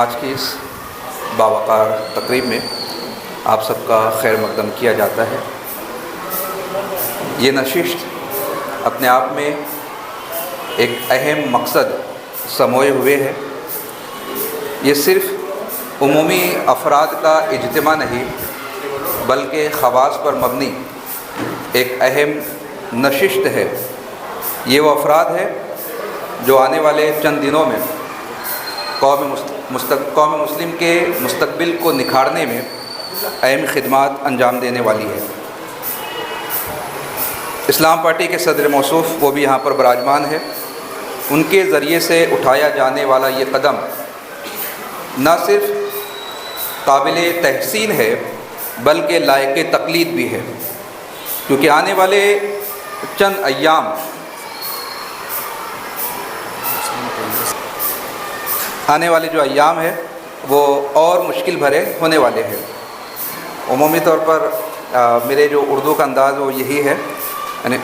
आज की इस बावकार तकरीब में आप सबका खैर मकदम किया जाता है। ये नशिस्त अपने आप में एक अहम मकसद समोए हुए है। ये सिर्फ़ उमूमी अफराद का इज्तिमा नहीं बल्कि ख़वास पर मबनी एक अहम नशिस्त है। ये वो अफराद है जो आने वाले चंद दिनों में कौम मुस्लिम के मुस्तकबिल को निखारने में अहम खिदमात अंजाम देने वाली है। इस्लाम पार्टी के सदर मौसूफ़ वो भी यहाँ पर विराजमान है। उनके ज़रिए से उठाया जाने वाला ये कदम न सिर्फ काबिल तहसीन है बल्कि लायक तक़लीद भी है, क्योंकि आने वाले चंद अय्याम आने वाले जो अय्याम है वो और मुश्किल भरे होने वाले हैं। उमूमी तौर पर मेरे जो उर्दू का अंदाज़ वो यही है, यानी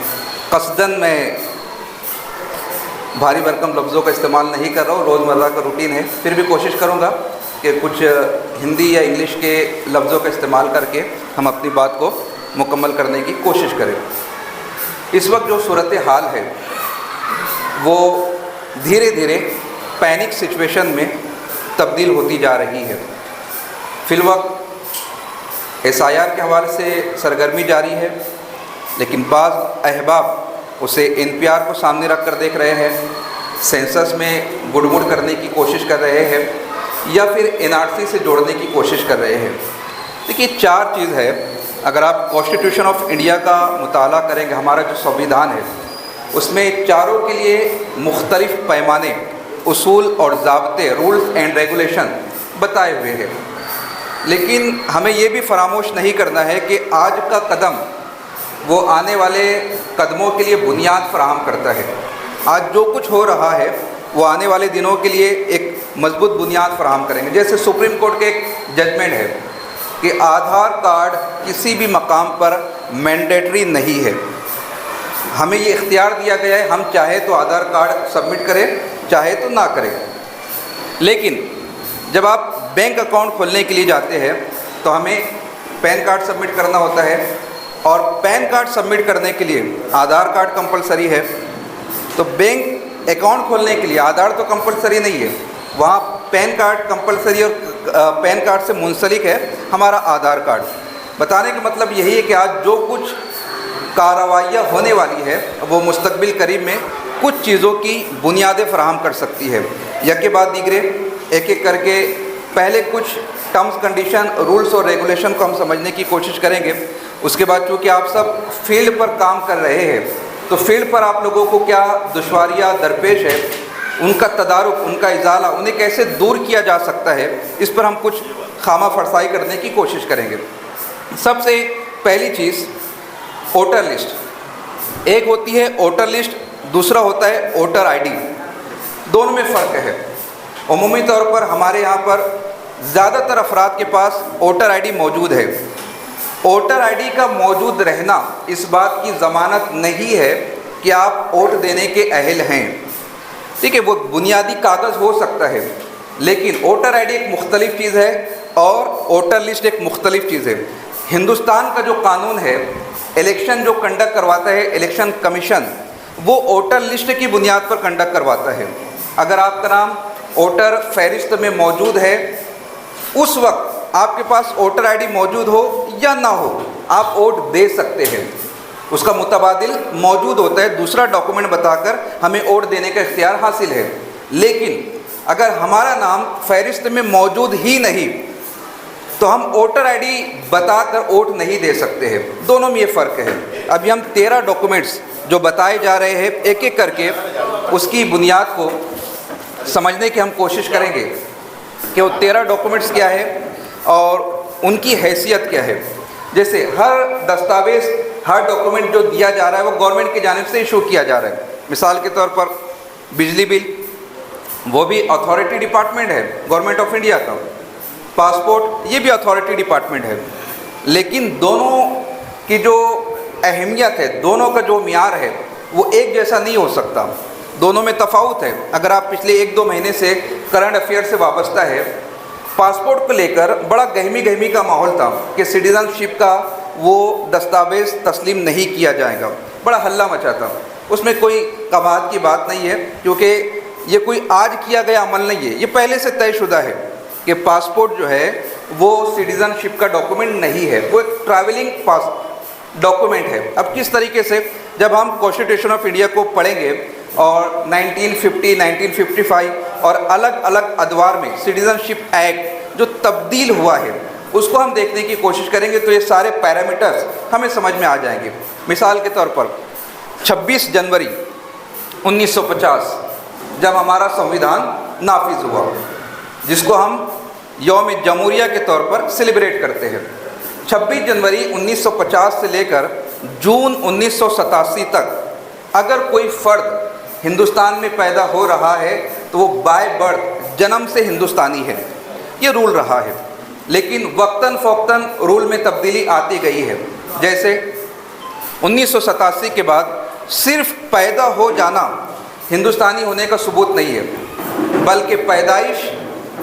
क़स्दन मैं भारी भरकम लफ्ज़ों का इस्तेमाल नहीं कर रहा हूँ, रोज़मर्रा का रूटीन है, फिर भी कोशिश करूँगा कि कुछ हिंदी या इंग्लिश के लफ्ज़ों का इस्तेमाल करके हम अपनी बात को मुकम्मल करने की कोशिश करें। इस वक्त जो सूरत हाल है वो धीरे धीरे पैनिक सिचुएशन में तब्दील होती जा रही है। फ़िलवक्त SIR के हवाले से सरगर्मी जारी है, लेकिन बाज़ अहबाब उसे NPR को सामने रख कर देख रहे हैं, सेंसस में गुड़मुड़ करने की कोशिश कर रहे हैं या फिर NRC से जोड़ने की कोशिश कर रहे हैं। देखिए, चार चीज़ है। अगर आप कॉन्स्टिट्यूशन ऑफ इंडिया का मुताला करेंगे, हमारा जो संविधान है उसमें चारों के लिए मुख्तलिफ़ पैमाने, उसूल और ज़ाब्ते, रूल्स एंड रेगुलेशन बताए हुए हैं। लेकिन हमें ये भी फरामोश नहीं करना है कि आज का कदम वो आने वाले कदमों के लिए बुनियाद फराहम करता है। आज जो कुछ हो रहा है वो आने वाले दिनों के लिए एक मजबूत बुनियाद फराहम करेंगे। जैसे सुप्रीम कोर्ट के एक जजमेंट है कि आधार कार्ड किसी भी मकाम पर मैंडेटरी नहीं है। हमें ये इख्तियार दिया गया है, हम चाहे तो आधार कार्ड सबमिट करें, चाहे तो ना करें। लेकिन जब आप बैंक अकाउंट खोलने के लिए जाते हैं तो हमें पैन कार्ड सबमिट करना होता है, और पैन कार्ड सबमिट करने के लिए आधार कार्ड कंपलसरी है। तो बैंक अकाउंट खोलने के लिए आधार तो कंपलसरी नहीं है, वहाँ पैन कार्ड कंपलसरी, और पैन कार्ड से मुंसलिक है हमारा आधार कार्ड। बताने का मतलब यही है कि आज जो कुछ कार्रवाइयाँ होने वाली है वो मुस्तकबिल करीब में कुछ चीज़ों की बुनियादें फराहम कर सकती है। यके बाद दीगरे एक एक करके पहले कुछ टर्म्स, कंडीशन, रूल्स और रेगुलेशन को हम समझने की कोशिश करेंगे। उसके बाद चूँकि आप सब फील्ड पर काम कर रहे हैं तो फील्ड पर आप लोगों को क्या दुश्वारियाँ दरपेश है, उनका तदारुक, उनका इजाला, उन्हें कैसे दूर किया जा सकता है, इस पर हम कुछ खामा फरसाई करने की कोशिश करेंगे। सबसे पहली चीज़ वोटर लिस्ट। एक होती है वोटर लिस्ट, दूसरा होता है वोटर ID। दोनों में फ़र्क है। उमूमी तौर पर हमारे यहाँ पर ज़्यादातर अफराद के पास वोटर ID मौजूद है। वोटर ID का मौजूद रहना इस बात की ज़मानत नहीं है कि आप वोट देने के अहल हैं। ठीक है, वो बुनियादी कागज़ हो सकता है, लेकिन वोटर ID एक मुख्तलिफ़ चीज़ है और वोटर लिस्ट एक मुख्तलिफ़ चीज़ है। हिंदुस्तान का जो कानून है, इलेक्शन जो कंडक्ट करवाता है इलेक्शन कमीशन, वो वोटर लिस्ट की बुनियाद पर कंडक्ट करवाता है। अगर आपका नाम वोटर फहरिस्त में मौजूद है, उस वक्त आपके पास वोटर ID मौजूद हो या ना हो, आप वोट दे सकते हैं। उसका मुतबादिल मौजूद होता है, दूसरा डॉक्यूमेंट बताकर हमें वोट देने का इख्तियार हासिल है। लेकिन अगर हमारा नाम फहरिस्त में मौजूद ही नहीं तो हम वोटर ID बताकर वोट नहीं दे सकते हैं। दोनों में ये फ़र्क है। अभी हम 13 डॉक्यूमेंट्स जो बताए जा रहे हैं, एक एक करके उसकी बुनियाद को समझने की हम कोशिश करेंगे कि वो 13 डॉक्यूमेंट्स क्या है और उनकी हैसियत क्या है। जैसे हर दस्तावेज़, हर डॉक्यूमेंट जो दिया जा रहा है वो गवर्नमेंट की जानिब से इशू किया जा रहा है। मिसाल के तौर पर बिजली बिल, वो भी अथॉरिटी डिपार्टमेंट है गवर्नमेंट ऑफ इंडिया का। पासपोर्ट, ये भी अथॉरिटी डिपार्टमेंट है। लेकिन दोनों की जो अहमियत है, दोनों का जो मियार है वो एक जैसा नहीं हो सकता। दोनों में तफावत है। अगर आप पिछले 1-2 महीने से करंट अफेयर से वाबस्ता है पासपोर्ट को लेकर बड़ा गहमी गहमी का माहौल था कि सिटीज़नशिप का वो दस्तावेज़ तस्लीम नहीं किया जाएगा, बड़ा हल्ला मचा था। उसमें कोई कबात की बात नहीं है, क्योंकि ये कोई आज किया गया अमल नहीं है, ये पहले से तयशुदा है कि पासपोर्ट जो है वो सिटीज़नशिप का डॉक्यूमेंट नहीं है, वो एक ट्रैवलिंग पास डॉक्यूमेंट है। अब किस तरीके से जब हम कॉन्स्टिट्यूशन ऑफ इंडिया को पढ़ेंगे और 1950, 1955 और अलग अलग अदवार में सिटीज़नशिप एक्ट जो तब्दील हुआ है उसको हम देखने की कोशिश करेंगे तो ये सारे पैरामीटर्स हमें समझ में आ जाएंगे। मिसाल के तौर पर 26 जनवरी 1950 जब हमारा संविधान नाफिज हुआ, जिसको हम यौम जमहूरिया के तौर पर सेलिब्रेट करते हैं, 26 जनवरी 1950 से लेकर जून 1987 तक अगर कोई फ़र्द हिंदुस्तान में पैदा हो रहा है तो वो बाय बर्थ जन्म से हिंदुस्तानी है, ये रूल रहा है। लेकिन वक्तन फ़ौक्तन रूल में तब्दीली आती गई है। जैसे 1987 के बाद सिर्फ पैदा हो जाना हिंदुस्तानी होने का सबूत नहीं है, बल्कि पैदाइश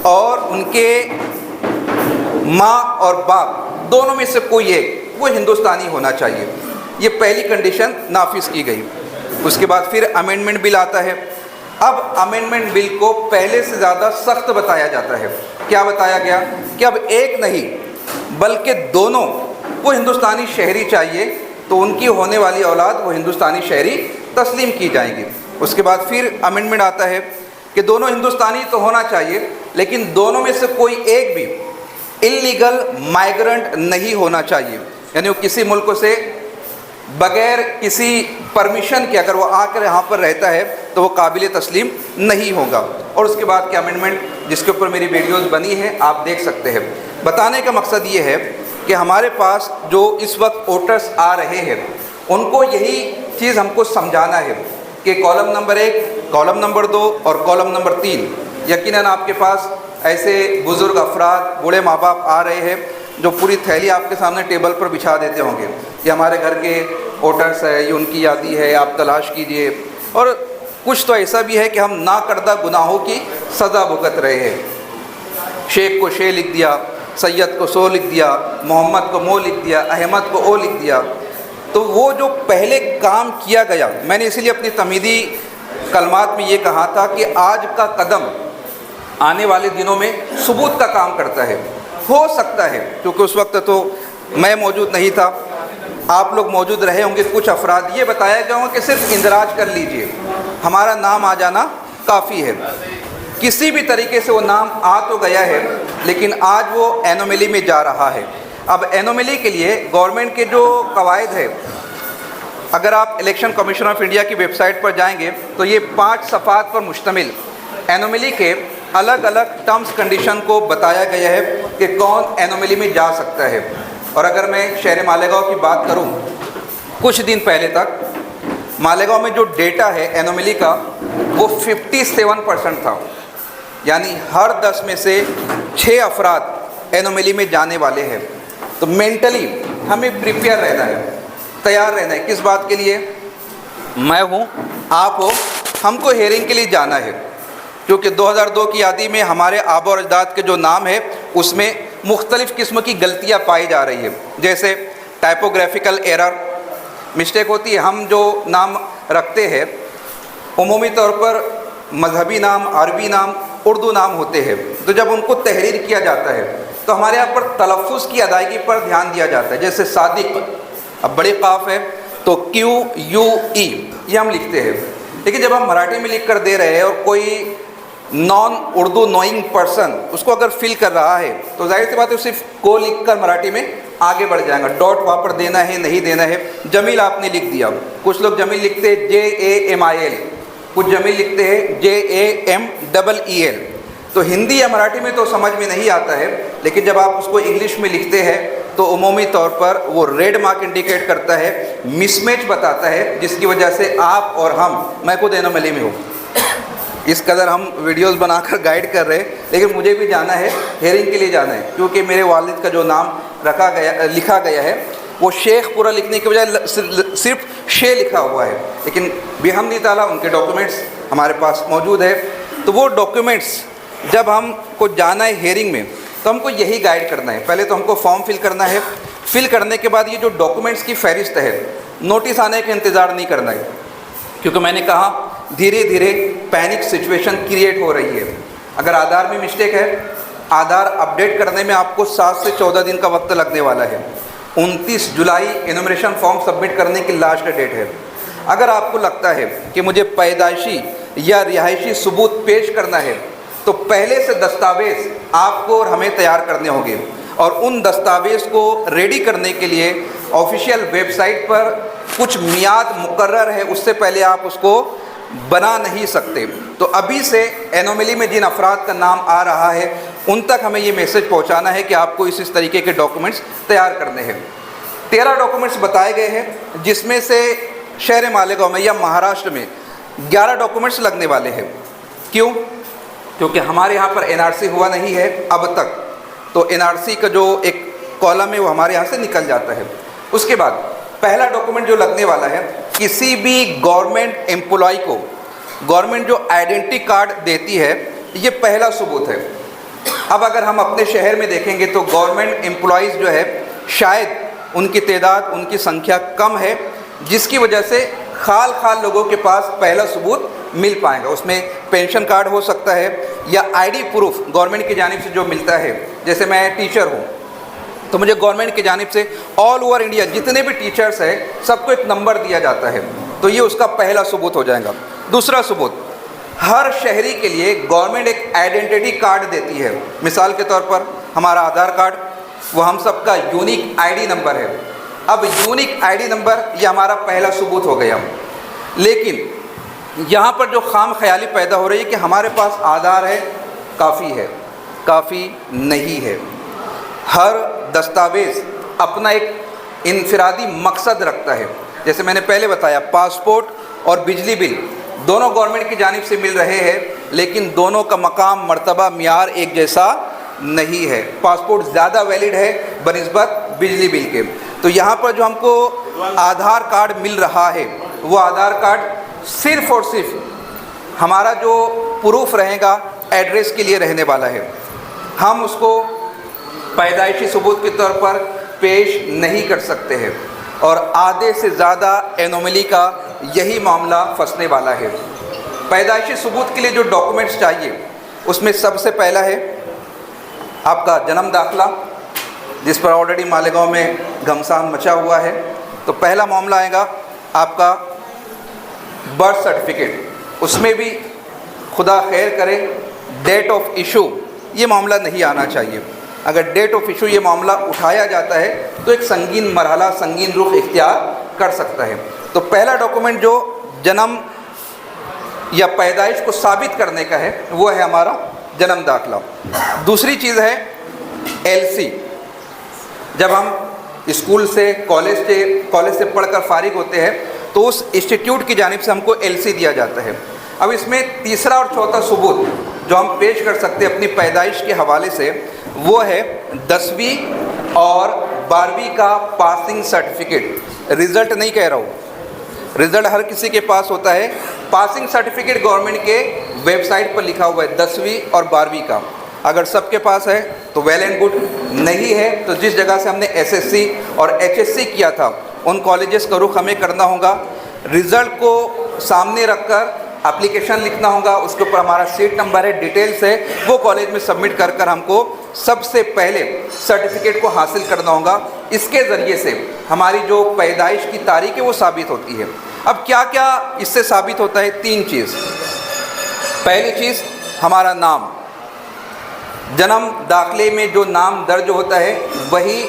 और उनके माँ और बाप दोनों में से कोई एक वो हिंदुस्तानी होना चाहिए। ये पहली कंडीशन नाफिज की गई। उसके बाद फिर अमेंडमेंट बिल आता है। अब अमेंडमेंट बिल को पहले से ज़्यादा सख्त बताया जाता है। क्या बताया गया कि अब एक नहीं बल्कि दोनों वो हिंदुस्तानी शहरी चाहिए, तो उनकी होने वाली औलाद वो हिंदुस्तानी शहरी तस्लीम की जाएगी। उसके बाद फिर अमेंडमेंट आता है कि दोनों हिंदुस्तानी तो होना चाहिए, लेकिन दोनों में से कोई एक भी इल्लीगल माइग्रेंट नहीं होना चाहिए, यानी वो किसी मुल्क से बगैर किसी परमिशन के अगर वो आकर यहाँ पर रहता है तो वो काबिल तस्लीम नहीं होगा। और उसके बाद के अमेंडमेंट जिसके ऊपर मेरी वीडियोस बनी है आप देख सकते हैं। बताने का मकसद ये है कि हमारे पास जो इस वक्त वोटर्स आ रहे हैं उनको यही चीज़ हमको समझाना है कि कॉलम नंबर 1, कॉलम नंबर 2 और कॉलम नंबर 3, यकीनन आपके पास ऐसे बुज़ुर्ग अफराद, बूढ़े माँ बाप आ रहे हैं जो पूरी थैली आपके सामने टेबल पर बिछा देते होंगे, ये हमारे घर के वोटर्स है, ये उनकी यादी है, आप तलाश कीजिए। और कुछ तो ऐसा भी है कि हम ना करदा गुनाहों की सज़ा भुगत रहे हैं। शेख को शे लिख दिया, सैयद को सो लिख दिया, मोहम्मद को मो लिख दिया, अहमद को ओ लिख दिया। तो वो जो पहले काम किया गया, मैंने इसीलिए अपनी तमीदी कलमात में ये कहा था कि आज का कदम आने वाले दिनों में सबूत का काम करता है। हो सकता है क्योंकि उस वक्त तो मैं मौजूद नहीं था, आप लोग मौजूद रहे होंगे, कुछ अफराद, ये बताया गया होगा कि सिर्फ इंदराज कर लीजिए, हमारा नाम आ जाना काफ़ी है। किसी भी तरीके से वो नाम आ तो गया है, लेकिन आज वो एनोमली में जा रहा है। अब एनोमली के लिए गवर्नमेंट के जो कवायद है, अगर आप इलेक्शन कमीशन ऑफ इंडिया की वेबसाइट पर जाएंगे तो ये 5 सफ़ात पर मुश्तमिल एनोमली के अलग अलग टर्म्स कंडीशन को बताया गया है कि कौन एनोमली में जा सकता है। और अगर मैं शहर मालेगांव की बात करूं, कुछ दिन पहले तक मालेगांव में जो डेटा है एनोमली का वो 57% था, यानी हर 10 में से 6 अफराद एनोमली में जाने वाले हैं। तो मेंटली हमें प्रिपेयर रहना है, तैयार रहना है। किस बात के लिए? मैं हूँ, आप हो, हमको हेयरिंग के लिए जाना है, क्योंकि 2002 की यादी में हमारे आबा और अजदाद के जो नाम है उसमें मुख्तलिफ़ किस्म की गलतियाँ पाई जा रही है। जैसे टाइपोग्राफिकल एरर, मिस्टेक होती है। हम जो नाम रखते हैं उमूमी तौर पर मजहबी नाम, अरबी नाम, उर्दू नाम होते हैं, तो जब उनको तहरीर किया जाता है तो हमारे यहाँ पर तलफ़ुज़ की अदायगी पर ध्यान दिया जाता है। जैसे सादिक, अब बड़े काफ है तो QUE ये हम लिखते हैं, लेकिन जब हम मराठी में लिख कर दे रहे हैं और कोई नॉन उर्दू नोइंग पर्सन उसको अगर फिल कर रहा है तो जाहिर सी बात है सिर्फ को लिख कर मराठी में आगे बढ़ जाएगा। डॉट वहाँ पर देना है नहीं देना है। जमील आपने लिख दिया, कुछ लोग जमील लिखते हैं JAMIL, कुछ जमील लिखते हैं JAMEEL। तो हिंदी या मराठी में तो समझ में नहीं आता है, लेकिन जब आप उसको इंग्लिश में लिखते हैं तो उमूमी तौर पर वो रेड मार्क इंडिकेट करता है, मिसमैच बताता है, जिसकी वजह से आप और हम, मैं खुद एनोमली में हूँ, इस कदर हम वीडियोस बनाकर गाइड कर रहे हैं, लेकिन मुझे भी जाना है, हेयरिंग के लिए जाना है, क्योंकि मेरे वालिद का जो नाम लिखा गया है वो शेख पूरा लिखने के बजाय सिर्फ शे लिखा हुआ है। लेकिन बिहम्दी ताला उनके डॉक्यूमेंट्स हमारे पास मौजूद है। तो वो डॉक्यूमेंट्स जब हमको जाना है हेयरिंग में, तो हमको यही गाइड करना है। पहले तो हमको फॉर्म फिल करना है, फिल करने के बाद ये जो डॉक्यूमेंट्स की फहरिस्त है, नोटिस आने का इंतज़ार नहीं करना है, क्योंकि मैंने कहा धीरे धीरे पैनिक सिचुएशन क्रिएट हो रही है। अगर आधार में मिस्टेक है, आधार अपडेट करने में आपको 7 से 14 दिन का वक्त लगने वाला है। 29 जुलाई एनुमरेशन फॉर्म सबमिट करने की लास्ट डेट है। अगर आपको लगता है कि मुझे पैदाइशी या रिहायशी सबूत पेश करना है, तो पहले से दस्तावेज़ आपको और हमें तैयार करने होंगे, और उन दस्तावेज़ को रेडी करने के लिए ऑफिशियल वेबसाइट पर कुछ मियाद मुकर्रर है, उससे पहले आप उसको बना नहीं सकते। तो अभी से एनोमली में जिन अफराद का नाम आ रहा है, उन तक हमें ये मैसेज पहुंचाना है कि आपको इस तरीके के डॉक्यूमेंट्स तैयार करने हैं। 13 डॉक्यूमेंट्स बताए गए हैं, जिसमें से शहर मालेगांव में या महाराष्ट्र में 11 डॉक्यूमेंट्स लगने वाले हैं। क्यों? क्योंकि हमारे यहाँ पर एनआरसी हुआ नहीं है अब तक, तो एनआरसी का जो एक कॉलम है वो हमारे यहाँ से निकल जाता है। उसके बाद पहला डॉक्यूमेंट जो लगने वाला है, किसी भी गवर्नमेंट एम्प्लॉय को गवर्नमेंट जो आइडेंटिटी कार्ड देती है, ये पहला सबूत है। अब अगर हम अपने शहर में देखेंगे तो गवर्नमेंट एम्प्लॉयज़ जो है, शायद उनकी तादाद, उनकी संख्या कम है, जिसकी वजह से खाल खाल लोगों के पास पहला सबूत मिल पाएगा। उसमें पेंशन कार्ड हो सकता है या आईडी प्रूफ गवर्नमेंट की जानिब से जो मिलता है। जैसे मैं टीचर हूँ तो मुझे गवर्नमेंट की जानिब से ऑल ओवर इंडिया जितने भी टीचर्स हैं सबको एक नंबर दिया जाता है, तो ये उसका पहला सबूत हो जाएगा। दूसरा सबूत, हर शहरी के लिए गवर्नमेंट एक आइडेंटिटी कार्ड देती है। मिसाल के तौर पर हमारा आधार कार्ड, वो हम सबका यूनिक आईडी नंबर है। अब यूनिक आईडी नंबर ये हमारा पहला सबूत हो गया। लेकिन यहाँ पर जो खाम ख्याली पैदा हो रही है कि हमारे पास आधार है, काफ़ी नहीं है। हर दस्तावेज़ अपना एक इनफरादी मकसद रखता है। जैसे मैंने पहले बताया, पासपोर्ट और बिजली बिल दोनों गवर्नमेंट की जानिब से मिल रहे हैं, लेकिन दोनों का मकाम, मर्तबा, मियार एक जैसा नहीं है। पासपोर्ट ज़्यादा वैलिड है बनिस्बत बिजली बिल के। तो यहाँ पर जो हमको आधार कार्ड मिल रहा है, वो आधार कार्ड सिर्फ़ और सिर्फ हमारा जो प्रूफ रहेगा एड्रेस के लिए रहने वाला है। हम उसको पैदाइशी सबूत के तौर पर पेश नहीं कर सकते हैं, और आधे से ज़्यादा एनोमली का यही मामला फंसने वाला है। पैदाइशी सबूत के लिए जो डॉक्यूमेंट्स चाहिए, उसमें सबसे पहला है आपका जन्म दाखिला, जिस पर ऑलरेडी मालेगांव में घमसान मचा हुआ है। तो पहला मामला आएगा आपका बर्थ सर्टिफिकेट। उसमें भी खुदा खैर करे डेट ऑफ इशू ये मामला नहीं आना चाहिए। अगर डेट ऑफ इशू ये मामला उठाया जाता है तो एक संगीन मरहला, संगीन रुख इख्तियार कर सकता है। तो पहला डॉक्यूमेंट जो जन्म या पैदाइश को साबित करने का है, वो है हमारा जन्म दाखिला। दूसरी चीज़ है एलसी। जब हम स्कूल से, कॉलेज से पढ़कर फारिग होते हैं तो उस इंस्टीट्यूट की जानिब से हमको एलसी दिया जाता है। अब इसमें तीसरा और चौथा सबूत जो हम पेश कर सकते हैं अपनी पैदाइश के हवाले से, वो है 10वीं और 12वीं का पासिंग सर्टिफिकेट। रिज़ल्ट नहीं कह रहा हूँ, रिज़ल्ट हर किसी के पास होता है। पासिंग सर्टिफिकेट गवर्नमेंट के वेबसाइट पर लिखा हुआ है 10वीं और 12वीं का। अगर सबके पास है तो वेल एंड गुड, नहीं है तो जिस जगह से हमने एसएससी और एचएससी किया था उन कॉलेजेस का रुख हमें करना होगा। रिज़ल्ट को सामने रखकर एप्लीकेशन लिखना होगा, उसके ऊपर हमारा सीट नंबर है, डिटेल्स है, वो कॉलेज में सबमिट कर कर हमको सबसे पहले सर्टिफिकेट को हासिल करना होगा। इसके ज़रिए से हमारी जो पैदाइश की तारीख है वो साबित होती है। अब क्या क्या इससे साबित होता है? 3 चीज़। पहली चीज़ हमारा नाम, जन्म दाखिले में जो नाम दर्ज होता है वही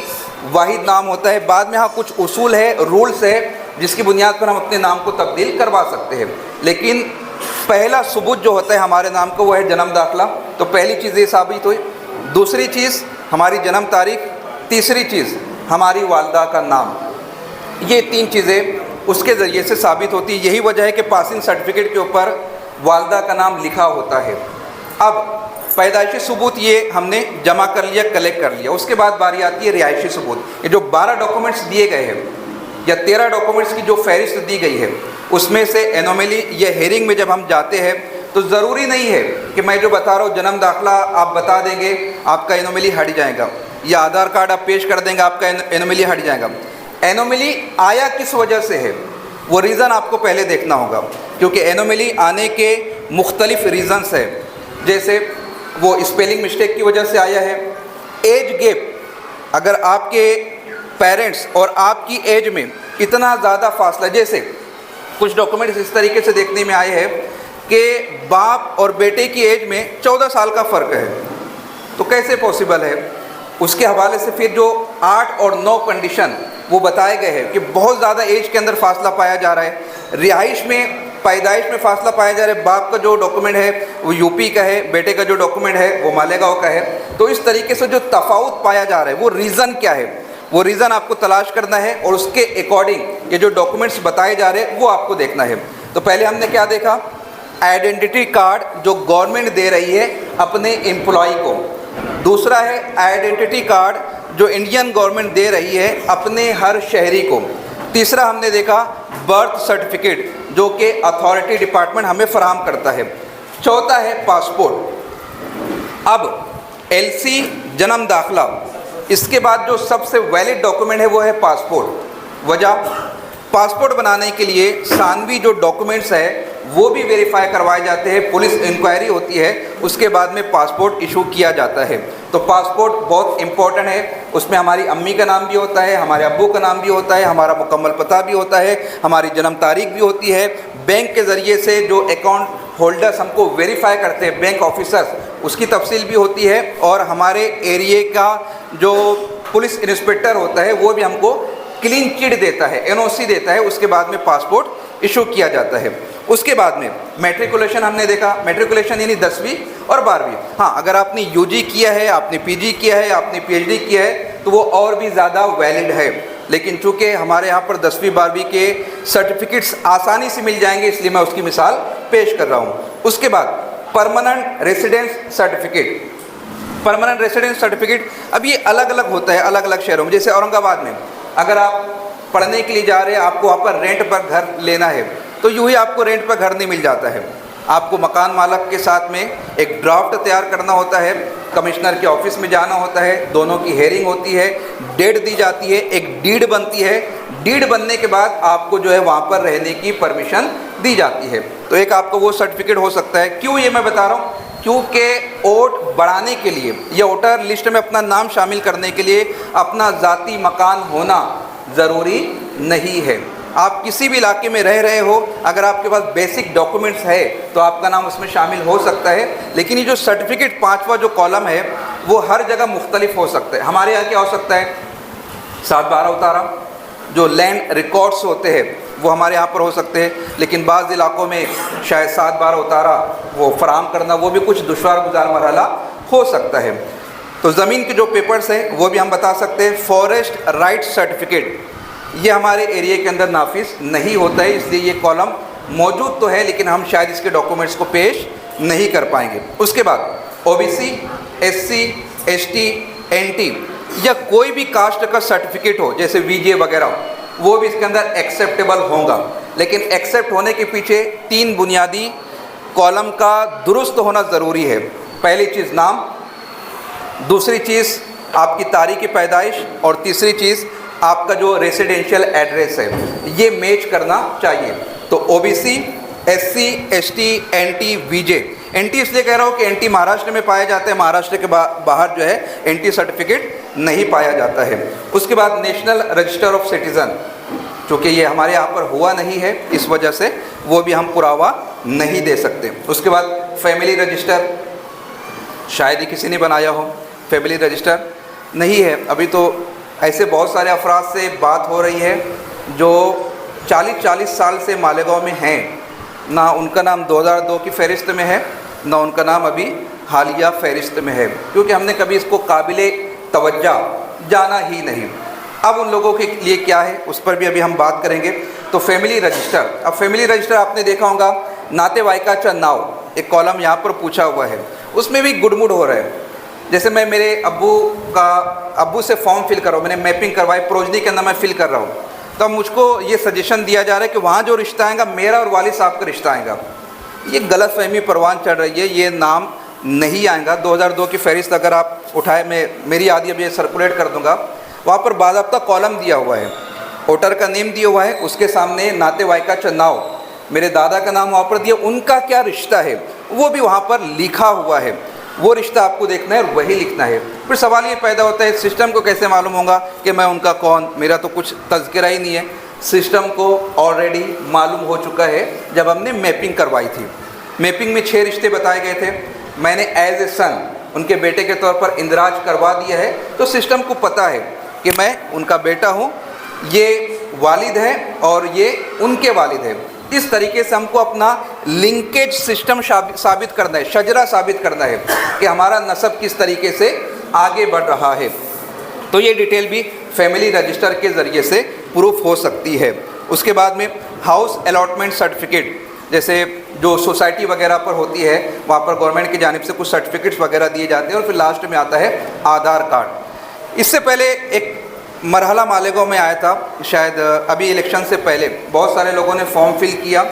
वाहिद नाम होता है। बाद में हाँ कुछ उसूल है, रूल्स है, जिसकी बुनियाद पर हम अपने नाम को तब्दील करवा सकते हैं, लेकिन पहला सबूत जो होता है हमारे नाम का वो है जन्म दाखिला। तो पहली चीज़ ये साबित हुई। दूसरी चीज़ हमारी जन्म तारीख, तीसरी चीज़ हमारी वालदा का नाम। ये 3 चीज़ें उसके ज़रिए से साबित होती है। यही वजह है कि पासिंग सर्टिफिकेट के ऊपर वालदा का नाम लिखा होता है। अब पैदाइशी सबूत ये हमने जमा कर लिया, कलेक्ट कर लिया। उसके बाद बारी आती है रिहायशी सबूत। ये जो 12 डॉक्यूमेंट्स दिए गए हैं या 13 डॉक्यूमेंट्स की जो फहरिस्त दी गई है, उसमें से एनोमली या हेयरिंग में जब हम जाते हैं तो ज़रूरी नहीं है कि मैं जो बता रहा हूँ जन्म दाखिला आप बता देंगे आपका एनोमली हट जाएगा, या आधार कार्ड आप पेश कर देंगे आपका एनोमली हट जाएगा। एनोमली आया किस वजह से है वो रीज़न आपको पहले देखना होगा, क्योंकि एनोमली आने के मुख्तलिफ रीज़न्स है। जैसे वो स्पेलिंग मिस्टेक की वजह से आया है, एज गेप, अगर आपके पेरेंट्स और आपकी एज में इतना ज़्यादा फासला, जैसे कुछ डॉक्यूमेंट्स इस तरीके से देखने में आए हैं कि बाप और बेटे की एज में 14 साल का फ़र्क है, तो कैसे पॉसिबल है। उसके हवाले से फिर जो 8 और 9 कंडीशन वो बताए गए हैं कि बहुत ज़्यादा एज के अंदर फासला पाया जा रहा है, रिहाइश में पैदाइश में फासला पाया जा रहा है, बाप का जो डॉक्यूमेंट है वो यूपी का है, बेटे का जो डॉक्यूमेंट है वो मालेगांव का है। तो इस तरीके से जो तफावत पाया जा रहा है वो रीज़न क्या है, वो रीज़न आपको तलाश करना है और उसके अकॉर्डिंग ये जो डॉक्यूमेंट्स बताए जा रहे हैं वो आपको देखना है। तो पहले हमने क्या देखा, आइडेंटिटी कार्ड जो गवर्नमेंट दे रही है अपने एम्प्लॉय को, दूसरा है आइडेंटिटी कार्ड जो इंडियन गवर्नमेंट दे रही है अपने हर शहरी को, तीसरा हमने देखा बर्थ सर्टिफिकेट जो कि अथॉरिटी डिपार्टमेंट हमें फराहम करता है, चौथा है पासपोर्ट। अब एलसी जन्म दाखिला, इसके बाद जो सबसे वैलिड डॉक्यूमेंट है वो है पासपोर्ट। वजह, पासपोर्ट बनाने के लिए सानवी जो डॉक्यूमेंट्स है वो भी वेरीफाई करवाए जाते हैं, पुलिस इंक्वायरी होती है, उसके बाद में पासपोर्ट इशू किया जाता है। तो पासपोर्ट बहुत इम्पोर्टेंट है, उसमें हमारी अम्मी का नाम भी होता है, हमारे अब्बू का नाम भी होता है, हमारा मुकम्मल पता भी होता है, हमारी जन्म तारीख भी होती है। बैंक के ज़रिए से जो अकाउंट होल्डर्स हमको वेरीफाई करते हैं, बैंक ऑफिसर्स, उसकी तफसील भी होती है, और हमारे एरिए का जो पुलिस इंस्पेक्टर होता है वो भी हमको क्लीन चिट देता है, एनओसी देता है, उसके बाद में पासपोर्ट इशू किया जाता है। उसके बाद में मैट्रिकुलेशन हमने देखा, मैट्रिकुलेशन यानी 10वीं और 12वीं। हाँ, अगर आपने यूजी किया है, आपने पीजी किया है, आपने पीएचडी किया है तो वो और भी ज़्यादा वैलिड है, लेकिन चूँकि हमारे यहाँ पर 10वीं 12वीं के सर्टिफिकेट्स आसानी से मिल जाएंगे इसलिए मैं उसकी मिसाल पेश कर रहा हूँ। उसके बाद permanent residence certificate, permanent residence certificate अब ये अलग अलग होता है अलग अलग शहरों में। जैसे औरंगाबाद में अगर आप पढ़ने के लिए जा रहे हैं, आपको वहाँ पर रेंट पर घर लेना है तो यूँ ही आपको रेंट पर घर नहीं मिल जाता है, आपको मकान मालक के साथ में एक ड्राफ्ट तैयार करना होता है, कमिश्नर के ऑफिस में जाना होता है, दोनों की हेयरिंग होती है, डेट दी जाती है, एक डीड बनती है, डीड बनने के बाद आपको जो है वहाँ पर रहने की परमिशन दी जाती है। तो एक आपको वो सर्टिफिकेट हो सकता है। क्यों ये मैं बता रहा हूँ, क्योंकि वोट बढ़ाने के लिए या वोटर लिस्ट में अपना नाम शामिल करने के लिए अपना ज़ाती मकान होना ज़रूरी नहीं है। आप किसी भी इलाके में रह रहे हो, अगर आपके पास बेसिक डॉक्यूमेंट्स है तो आपका नाम उसमें शामिल हो सकता है, लेकिन ये जो सर्टिफिकेट 5वां जो कॉलम है वो हर जगह मुख्तलिफ हो सकता है। हमारे यहाँ क्या हो सकता है, 7/12 उतारा, जो लैंड रिकॉर्ड्स होते हैं वो हमारे यहाँ पर हो सकते हैं, लेकिन बाज़ इलाकों में शायद 7/12 उतारा वो फराहम करना वो भी कुछ दुश्वार गुजार मरहला हो सकता है। तो ज़मीन के जो पेपर्स हैं वो भी हम बता सकते हैं। फॉरेस्ट राइट सर्टिफिकेट ये हमारे एरिया के अंदर नाफिज नहीं होता है, इसलिए ये कॉलम मौजूद तो है लेकिन हम शायद इसके डॉक्यूमेंट्स को पेश नहीं कर पाएंगे। उसके बाद ओबीसी, एससी, एसटी, एनटी या कोई भी कास्ट का सर्टिफिकेट हो जैसे वीजे वगैरह, वो भी इसके अंदर एक्सेप्टेबल होगा, लेकिन एक्सेप्ट होने के पीछे 3 बुनियादी कॉलम का दुरुस्त होना ज़रूरी है। पहली चीज़ नाम, दूसरी चीज़ आपकी तारीख़ पैदाइश, और तीसरी चीज़ आपका जो रेसिडेंशियल एड्रेस है ये मैच करना चाहिए। तो ओबीसी, एससी, एसटी, एनटी, वीजे, एनटी इसलिए कह रहा हूँ कि एनटी महाराष्ट्र में पाया जाता है, महाराष्ट्र के बाहर जो है एनटी सर्टिफिकेट नहीं पाया जाता है। उसके बाद नेशनल रजिस्टर ऑफ सिटीज़न, चूँकि ये हमारे यहाँ पर हुआ नहीं है इस वजह से वो भी हम पुरावा नहीं दे सकते। उसके बाद फैमिली रजिस्टर, शायद ही किसी ने बनाया हो, फैमिली रजिस्टर नहीं है। अभी तो ऐसे बहुत सारे अफराद से बात हो रही है जो 40-40 साल से मालेगांव में हैं, ना उनका नाम 2002 की फ़हरिस्त में है, ना उनका नाम अभी हालिया फ़हरिस्त में है, क्योंकि हमने कभी इसको काबिले तवज्जा जाना ही नहीं। अब उन लोगों के लिए क्या है उस पर भी अभी हम बात करेंगे। तो फैमिली रजिस्टर, अब फैमिली रजिस्टर आपने देखा होगा, नातेवाईकाचा नाव एक कॉलम यहाँ पर पूछा हुआ है, उसमें भी गुड़मुड़ हो रहा है। जैसे मैं मेरे अब्बू से फॉर्म फिल कर रहा हूँ, मैंने मैपिंग करवाई, प्रोजनी के अंदर मैं फिल कर रहा हूँ, तो अब मुझको ये सजेशन दिया जा रहा है कि वहाँ जो रिश्ता आएगा मेरा और वालिद साहब का रिश्ता आएगा, ये गलतफहमी परवान चढ़ रही है, ये नाम नहीं आएगा। 2002 की फहरिस्त अगर आप उठाए, मेरी याद अब ये सर्कुलेट कर दूंगा, वहाँ पर बाज़ाब्ता कॉलम दिया हुआ है, वोटर का नेम दिया हुआ है, उसके सामने नातेवाइका चुनाव, मेरे दादा का नाम वहाँ पर दिया, उनका क्या रिश्ता है वो भी वहाँ पर लिखा हुआ है। वो रिश्ता आपको देखना है और वही लिखना है। फिर सवाल ये पैदा होता है, सिस्टम को कैसे मालूम होगा कि मैं उनका कौन, मेरा तो कुछ तज़किरा ही नहीं है। सिस्टम को ऑलरेडी मालूम हो चुका है जब हमने मैपिंग करवाई थी। मैपिंग में 6 रिश्ते बताए गए थे, मैंने एज ए सन उनके बेटे के तौर पर इंदराज करवा दिया है, तो सिस्टम को पता है कि मैं उनका बेटा हूँ, ये वालिद है और ये उनके वालिद है। इस तरीके से हमको अपना लिंकेज सिस्टम साबित करना है, शजरा साबित करना है कि हमारा नसब किस तरीके से आगे बढ़ रहा है। तो ये डिटेल भी फैमिली रजिस्टर के ज़रिए से प्रूफ हो सकती है। उसके बाद में हाउस अलॉटमेंट सर्टिफिकेट, जैसे जो सोसाइटी वगैरह पर होती है, वहाँ पर गवर्नमेंट की जानिब से कुछ सर्टिफिकेट्स वगैरह दिए जाते हैं, और फिर लास्ट में आता है आधार कार्ड। इससे पहले एक मरहला मालेगांव में आया था, शायद अभी इलेक्शन से पहले, बहुत सारे लोगों ने फॉर्म फिल किया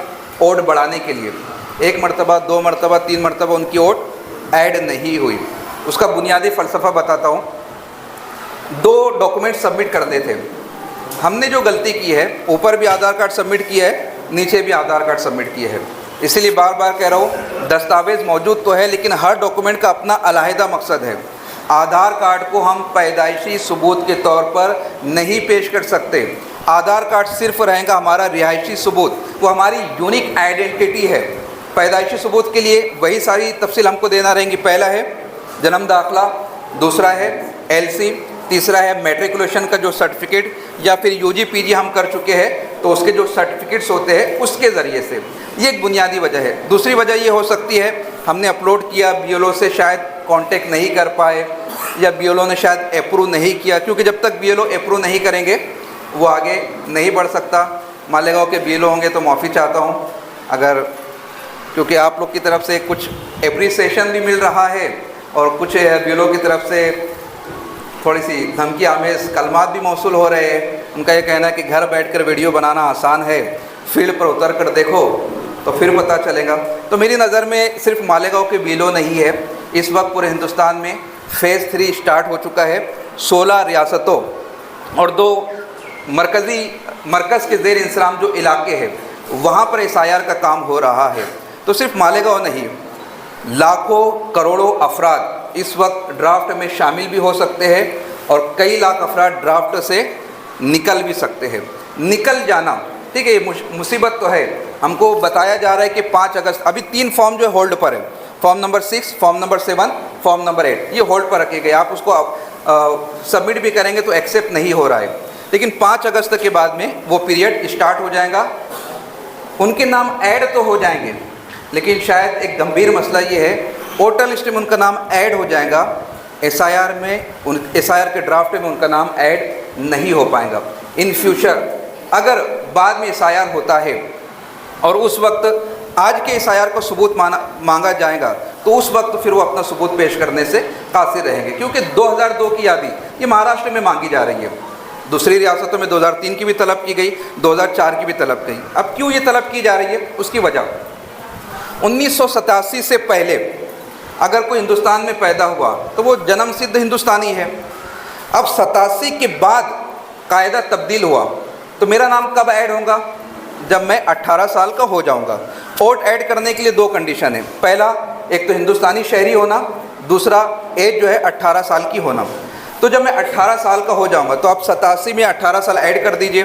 वोट बढ़ाने के लिए। 1 मरतबा, 2 मरतबा, 3 मरतबा उनकी वोट ऐड नहीं हुई। उसका बुनियादी फ़लसफ़ा बताता हूँ। 2 डॉक्यूमेंट सबमिट करने थे, हमने जो गलती की है, ऊपर भी आधार कार्ड सबमिट किया है, नीचे भी आधार कार्ड सबमिट किया है। इसीलिए बार बार कह रहा हूँ, दस्तावेज़ मौजूद तो है, लेकिन हर डॉक्यूमेंट का अपना अलहदा मकसद है। आधार कार्ड को हम पैदाइशी सबूत के तौर पर नहीं पेश कर सकते। आधार कार्ड सिर्फ रहेगा हमारा रिहायशी सबूत, वो हमारी यूनिक आइडेंटिटी है। पैदाइशी सबूत के लिए वही सारी तफसील हमको देना रहेंगी। पहला है जन्म दाखला, दूसरा है LC, तीसरा है मैट्रिकुलेशन का जो सर्टिफिकेट, या फिर UG PG हम कर चुके हैं तो उसके जो सर्टिफिकेट्स होते हैं उसके ज़रिए से। ये एक बुनियादी वजह है। दूसरी वजह ये हो सकती है, हमने अपलोड किया, BLO से शायद कांटेक्ट नहीं कर पाए, या BLO ने शायद अप्रूव नहीं किया, क्योंकि जब तक BLO अप्रूव नहीं करेंगे वो आगे नहीं बढ़ सकता। मालेगांव के BLO होंगे तो माफ़ी चाहता हूँ अगर, क्योंकि आप लोग की तरफ से कुछ एप्रिसिएशन भी मिल रहा है और कुछ BLO की तरफ से थोड़ी सी धमकी आमेज कलमात भी मौसूल हो रहे हैं। उनका ये कहना है कि घर बैठकर वीडियो बनाना आसान है, फील्ड पर उतर कर देखो तो फिर पता चलेगा। तो मेरी नज़र में सिर्फ मालेगांव के BLO नहीं है, इस वक्त पूरे हिंदुस्तान में फ़ेज़ 3 स्टार्ट हो चुका है। 16 रियासतों और 2 मरकज़ के ज़ेर इंसराम जो इलाके हैं वहाँ पर SIR का काम हो रहा है। तो सिर्फ मालेगांव नहीं, लाखों करोड़ों अफराद इस वक्त ड्राफ्ट में शामिल भी हो सकते हैं और कई लाख अफराद ड्राफ्ट से निकल भी सकते हैं। निकल जाना, ठीक है, ये मुसीबत तो है। हमको बताया जा रहा है कि 5 अगस्त, अभी 3 फॉर्म जो होल्ड पर है, form number 6, form number 7, form number 8, ये होल्ड पर रखे गए। आप उसको सबमिट भी करेंगे तो एक्सेप्ट नहीं हो रहा है, लेकिन 5 अगस्त के बाद में वो पीरियड स्टार्ट हो जाएगा। उनके नाम ऐड तो हो जाएंगे, लेकिन शायद एक गंभीर मसला ये है, वोटर लिस्ट में उनका नाम ऐड हो जाएगा, SIR के ड्राफ्ट में उनका नाम ऐड नहीं हो पाएगा। इन फ्यूचर अगर बाद में SIR होता है और उस वक्त आज के SIR को सबूत मांगा जाएगा तो उस वक्त फिर वो अपना सबूत पेश करने से कासिर रहेंगे, क्योंकि 2002 की यादी ये महाराष्ट्र में मांगी जा रही है। दूसरी रियासतों में 2003 की भी तलब की गई, 2004 की भी तलब की। अब क्यों ये तलब की जा रही है, उसकी वजह 1987 से पहले अगर कोई हिंदुस्तान में पैदा हुआ तो वो जन्म सिद्ध हिंदुस्तानी है। अब 87 के बाद कायदा तब्दील हुआ तो मेरा नाम कब ऐड होगा, जब मैं 18 साल का हो जाऊंगा। वोट ऐड करने के लिए 2 कंडीशन है, पहला एक तो हिंदुस्तानी शहरी होना, दूसरा एज जो है 18 साल की होना। तो जब मैं 18 साल का हो जाऊंगा तो आप 87 में 18 साल ऐड कर दीजिए,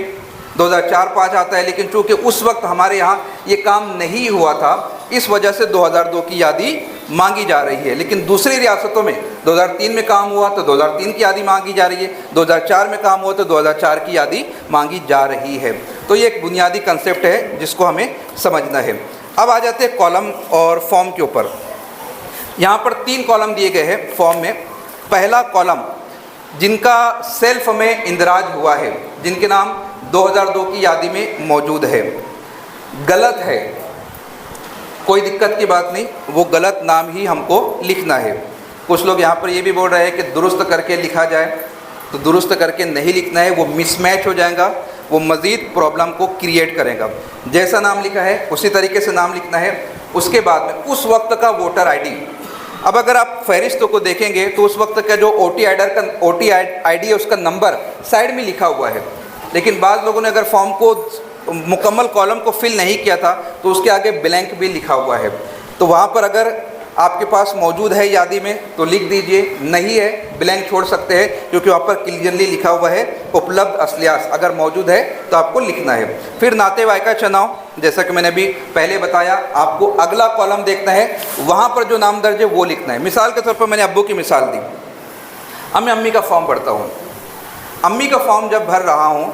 2004-5 आता है। लेकिन चूँकि उस वक्त हमारे यहाँ ये काम नहीं हुआ था, इस वजह से 2002 की यादी मांगी जा रही है। लेकिन दूसरी रियासतों में 2003 में काम हुआ तो 2003 की यादी मांगी जा रही है, 2004 में काम हुआ तो 2004 की यादी मांगी जा रही है। तो ये एक बुनियादी कंसेप्ट है जिसको हमें समझना है। अब आ जाते हैं कॉलम और फॉर्म के ऊपर। यहाँ पर 3 कॉलम दिए गए हैं फॉर्म में। पहला कॉलम जिनका सेल्फ में इंदराज हुआ है, जिनके नाम 2002 की यादी में मौजूद है, गलत है, कोई दिक्कत की बात नहीं, वो गलत नाम ही हमको लिखना है। कुछ लोग यहाँ पर ये भी बोल रहे हैं कि दुरुस्त करके लिखा जाए, तो दुरुस्त करके नहीं लिखना है, वो मिसमैच हो जाएगा, वो मज़ीद प्रॉब्लम को क्रिएट करेगा। जैसा नाम लिखा है उसी तरीके से नाम लिखना है। उसके बाद में उस वक्त का वोटर आईडी। अब अगर आप फहरिस्तों को देखेंगे तो उस वक्त का जो OT ID है उसका नंबर साइड में लिखा हुआ है, लेकिन बाद लोगों ने अगर फॉर्म को मुकम्मल कॉलम को फिल नहीं किया था तो उसके आगे ब्लैंक भी लिखा हुआ है। तो वहाँ पर अगर आपके पास मौजूद है यादी में तो लिख दीजिए, नहीं है ब्लैंक छोड़ सकते हैं, क्योंकि वहाँ पर क्लियरली लिखा हुआ है उपलब्ध असलियात। अगर मौजूद है तो आपको लिखना है। फिर नातेवाइका चुनाव, जैसा कि मैंने अभी पहले बताया, आपको अगला कॉलम देखना है, वहाँ पर जो नाम दर्ज है वो लिखना है। मिसाल के तौर पर मैंने अब्बू की मिसाल दी। अब मैं अम्मी का फॉर्म भरता हूँ। अम्मी का फॉर्म जब भर रहा हूँ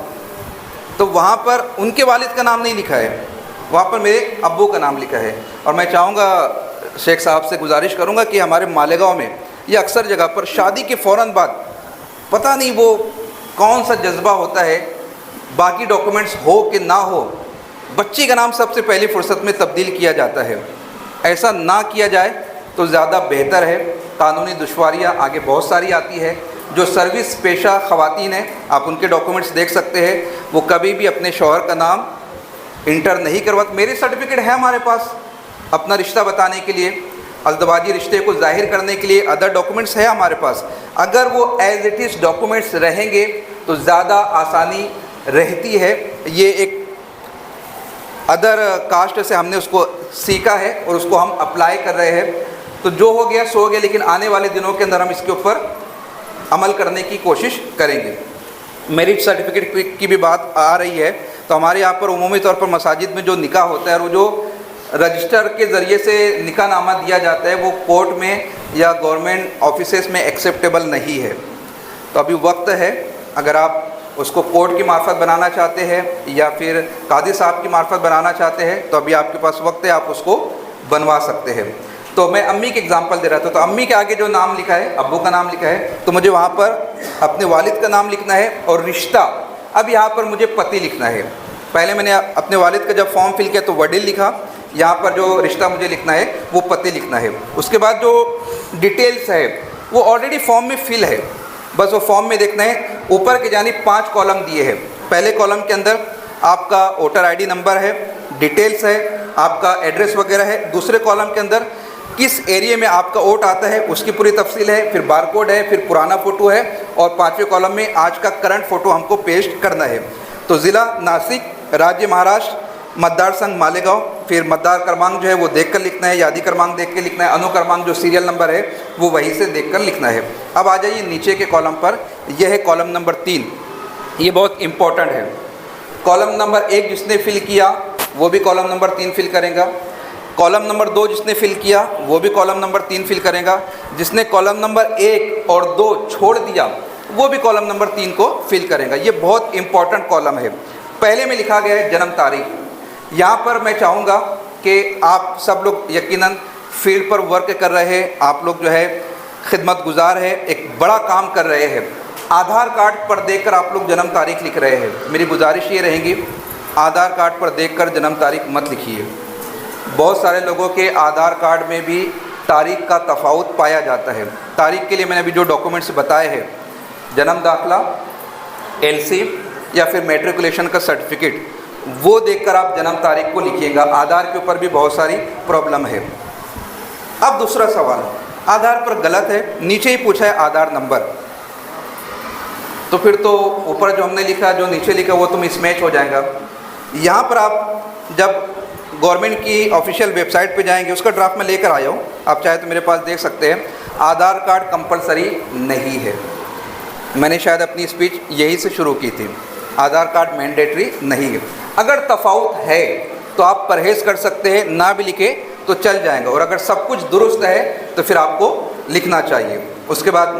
तो वहाँ पर उनके वालिद का नाम नहीं लिखा है, वहाँ पर मेरे अब्बू का नाम लिखा है। और मैं चाहूँगा, शेख साहब से गुजारिश करूँगा कि हमारे मालेगांव में या अक्सर जगह पर शादी के फ़ौरन बाद पता नहीं वो कौन सा जज्बा होता है, बाकी डॉक्यूमेंट्स हो कि ना हो, बच्ची का नाम सबसे पहली फ़ुर्सत में तब्दील किया जाता है। ऐसा ना किया जाए तो ज़्यादा बेहतर है। कानूनी दुश्वारियाँ आगे बहुत सारी आती है। जो सर्विस पेशा ख़वातीन हैं, आप उनके डॉक्यूमेंट्स देख सकते हैं, वो कभी भी अपने शौहर का नाम इंटर नहीं करवाते। मेरे सर्टिफिकेट है हमारे पास अपना रिश्ता बताने के लिए, अज़दवाजी रिश्ते को ज़ाहिर करने के लिए अदर डॉक्यूमेंट्स है हमारे पास। अगर वो एज इट इज़ डॉक्यूमेंट्स रहेंगे तो ज़्यादा आसानी रहती है। ये एक अदर कास्ट से हमने उसको सीखा है और उसको हम अप्लाई कर रहे हैं। तो जो हो गया सो हो गया, लेकिन आने वाले दिनों के अंदर हम इसके ऊपर अमल करने की कोशिश करेंगे। मेरिट सर्टिफिकेट की भी बात आ रही है तो हमारे यहाँ पर उमूमी तौर पर मसाजिद में जो निकाह होता है, वो जो रजिस्टर के ज़रिए से निकाह नामा दिया जाता है, वो कोर्ट में या गवर्नमेंट ऑफिसेस में एक्सेप्टेबल नहीं है। तो अभी वक्त है, अगर आप उसको कोर्ट की मार्फत बनाना चाहते हैं या फिर कादी साहब की मार्फत बनाना चाहते हैं तो अभी आपके पास वक्त है, आप उसको बनवा सकते हैं। तो मैं अम्मी की एग्जांपल दे रहा था। तो अम्मी के आगे जो नाम लिखा है, अब्बू का नाम लिखा है, तो मुझे वहाँ पर अपने वालिद का नाम लिखना है और रिश्ता। अब यहाँ पर मुझे पति लिखना है। पहले मैंने अपने वालिद का जब फॉर्म फिल किया तो वडील लिखा, यहाँ पर जो रिश्ता मुझे लिखना है वो पति लिखना है। उसके बाद जो डिटेल्स है वो ऑलरेडी फॉर्म में फिल है, बस वो फॉर्म में देखना है। ऊपर के जानिब 5 कॉलम दिए हैं। पहले कॉलम के अंदर आपका वोटर आईडी नंबर है, डिटेल्स है, आपका एड्रेस वगैरह है। दूसरे कॉलम के अंदर किस एरिया में आपका वोट आता है उसकी पूरी तफसील है, फिर बारकोड है, फिर पुराना फ़ोटो है, और 5वें कॉलम में आज का करंट फ़ोटो हमको पेस्ट करना है। तो ज़िला नासिक, राज्य महाराष्ट्र, मतदार संघ मालेगांव, फिर मतदार क्रमांक जो है वो देखकर लिखना है, यादी क्रमांक देख के लिखना है, अनुक्रमांक जो सीरियल नंबर है वो वहीं से देखकर लिखना है। अब आ जाइए नीचे के कॉलम पर, यह है कॉलम नंबर 3। ये बहुत इम्पोर्टेंट है। कॉलम नंबर 1 जिसने फिल किया वो भी कॉलम नंबर 3 फिल करेगा। कॉलम नंबर 2 जिसने फिल किया वो भी कॉलम नंबर 3 फिल करेगा। जिसने कॉलम नंबर 1 और 2 छोड़ दिया वो भी कॉलम नंबर 3 को फिल करेगा। ये बहुत इंपॉर्टेंट कॉलम है। पहले में लिखा गया है जन्म तारीख। यहाँ पर मैं चाहूँगा कि आप सब लोग यकीनन फील्ड पर वर्क कर रहे हैं, आप लोग जो है खिदमत गुजार है, एक बड़ा काम कर रहे हैं। आधार कार्ड पर देखकर आप लोग जन्म तारीख लिख रहे हैं। मेरी गुजारिश ये रहेगी, आधार कार्ड पर देखकर जन्म तारीख मत लिखिए। बहुत सारे लोगों के आधार कार्ड में भी तारीख का तफावत पाया जाता है। तारीख के लिए मैंने अभी जो डॉक्यूमेंट्स बताए हैं, जन्म दाखला, LC या फिर मैट्रिकुलेशन का सर्टिफिकेट, वो देखकर आप जन्म तारीख को लिखिएगा। आधार के ऊपर भी बहुत सारी प्रॉब्लम है। अब दूसरा सवाल, आधार पर गलत है, नीचे ही पूछा है आधार नंबर, तो फिर तो ऊपर जो हमने लिखा, जो नीचे लिखा वो तो मिसमैच हो जाएगा। यहाँ पर आप जब गवर्नमेंट की ऑफिशियल वेबसाइट पे जाएंगे, उसका ड्राफ्ट में लेकर आया हूँ, आप चाहे तो मेरे पास देख सकते हैं। आधार कार्ड कंपलसरी नहीं है। मैंने शायद अपनी स्पीच यही से शुरू की थी, आधार कार्ड मैंडेटरी नहीं है। अगर तफावत है तो आप परहेज़ कर सकते हैं, ना भी लिखे तो चल जाएगा। और अगर सब कुछ दुरुस्त है तो फिर आपको लिखना चाहिए। उसके बाद